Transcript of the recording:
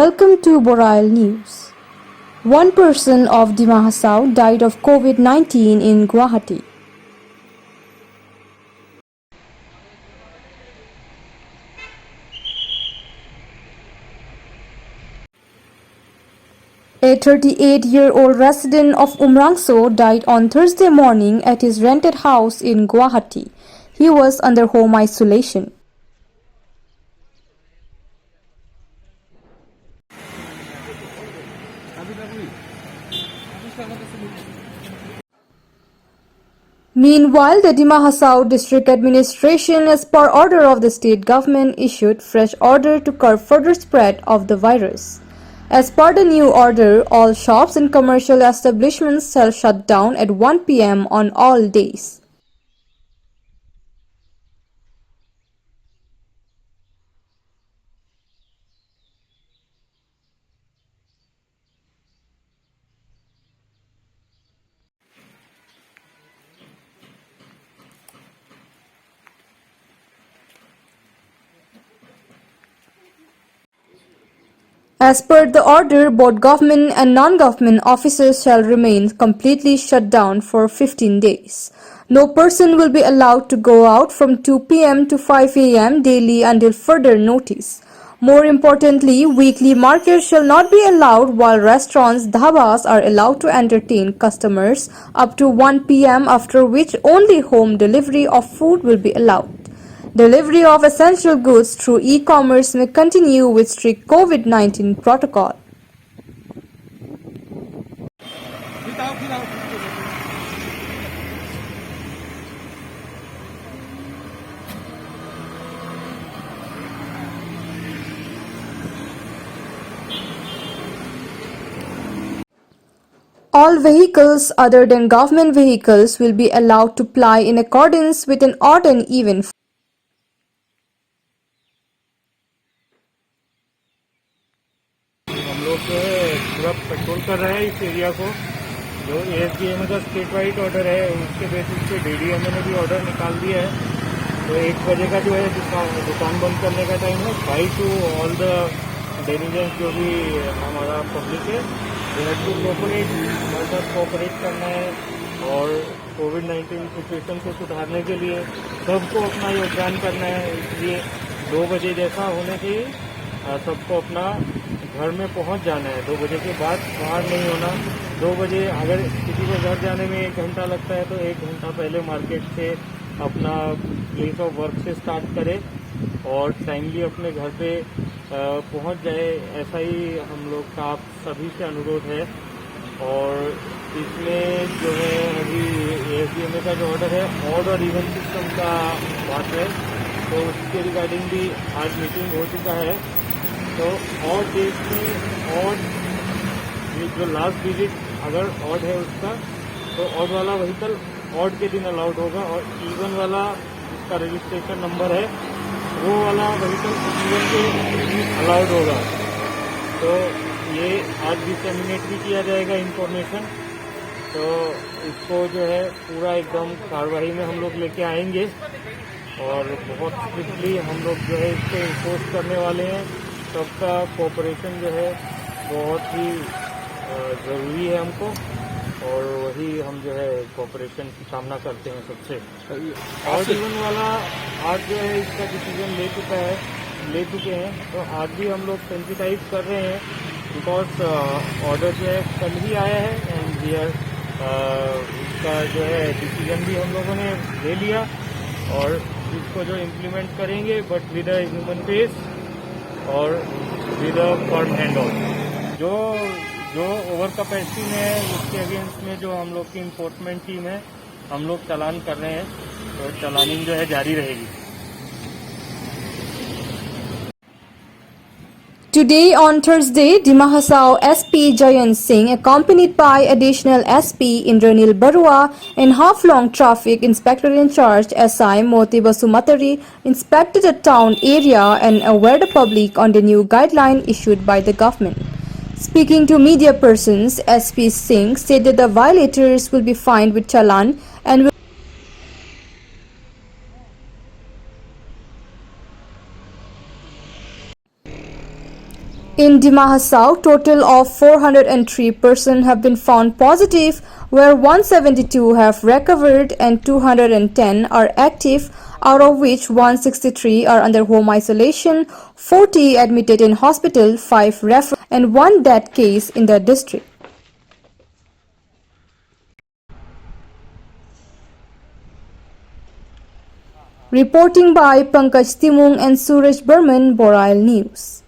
Welcome to Boreal News. One person of Dima Hasao died of COVID-19 in Guwahati. A 38-year-old resident of Umrangso died on Thursday morning at his rented house in Guwahati. He was under home isolation. Meanwhile, the Dima Hasao District Administration, as per order of the state government, issued fresh order to curb further spread of the virus. As per the new order, all shops and commercial establishments shall shut down at 1 p.m. on all days. As per the order, both government and non-government offices shall remain completely shut down for 15 days. No person will be allowed to go out from 2 p.m. to 5 a.m. daily until further notice. More importantly, weekly markets shall not be allowed, while restaurants, dhabas are allowed to entertain customers up to 1 p.m., after which only home delivery of food will be allowed. Delivery of essential goods through e-commerce may continue with strict COVID-19 protocol. All vehicles other than government vehicles will be allowed to ply in accordance with an odd and even. हम लोग जो है पूरा petrol कर रहे हैं इस area को। जो एएसडीएमए का स्टेट वाइड ऑर्डर है उसके बेसिस पे डीडीएमए ने भी ऑर्डर निकाल दिया है। तो 1 बजे का जो है दुकान बंद करने का टाइम है। By two all the diligence जो भी हमारा पब्लिक है टू कोऑपरेट, हमारे साथ कोऑपरेट करना है और कोविड-19 सिचुएशन को सुधारने के लिए सबको अपना योगदान करना है। इसलिए 2 बजे जैसा होने चाहिए सबको अपना घर में पहुंच जाना है। 2 बजे के बाद बाहर नहीं होना। 2 बजे अगर किसी को घर जाने में 1 घंटा लगता है तो 1 घंटा पहले मार्केट से अपना प्लेस ऑफ वर्क से स्टार्ट करे और टाइमली अपने घर पे पहुंच जाए। ऐसा ही हम लोग का आप सभी से अनुरोध है। और इसमें जो है अभी एएसडीएमए का जो ऑर्डर है ऑड और इवन सिस्टम का बात है, तो उसके रिगार्डिंग भी आज मीटिंग हो चुका है। तो ऑड डेज में ऑड जो लास्ट डिजिट अगर ऑड है उसका तो ऑड वाला व्हीकल ऑड के दिन अलाउड होगा और इवन वाला जिसका रजिस्ट्रेशन नंबर है वो वाला व्हीकल इवन के दिन अलाउड होगा। तो ये आज डिसेमिनेट भी किया जाएगा इंफॉर्मेशन। तो इसको जो है पूरा एकदम कार्रवाई में हम लोग लेके आएंगे और बहुत स्ट्रिक्टली हम लोग जो है इसको इम्पोज करने वाले हैं। सबका कोऑपरेशन जो है बहुत ही ज़रूरी है हमको और वही हम जो है कोऑपरेशन की कामना करते हैं सबसे। और इवन वाला आज जो है इसका डिसीजन ले चुके हैं तो आज भी हम लोग सेंसिटाइज कर रहे हैं बिकॉज ऑर्डर जो है कल ही आया है एंड हियर इसका जो है डिसीजन भी हम लोगों ने ले लिया और इसको जो इम्प्लीमेंट करेंगे but with a human face और with a firm hand on. जो ओवर कैपेसिटी में है उसके अगेंस्ट में जो हम लोग की इन्फोर्समेंट टीम है हम लोग चालान कर रहे हैं, तो चालानिंग जो है जारी रहेगी। Today on Thursday, Dima Hasao SP Jayant Singh, accompanied by additional SP Indranil Barua and Haflong Traffic Inspector in Charge SI Moti Basumatari, inspected the town area and aware the public on the new guideline issued by the government. Speaking to media persons, SP Singh said that the violators will be fined with challan and will In Dima Hasao, total of 403 persons have been found positive, where 172 have recovered and 210 are active, out of which 163 are under home isolation, 40 admitted in hospital, 5 referred, and 1 death case in the district. Reporting by Pankaj Timung and Suraj Burman, Borail News.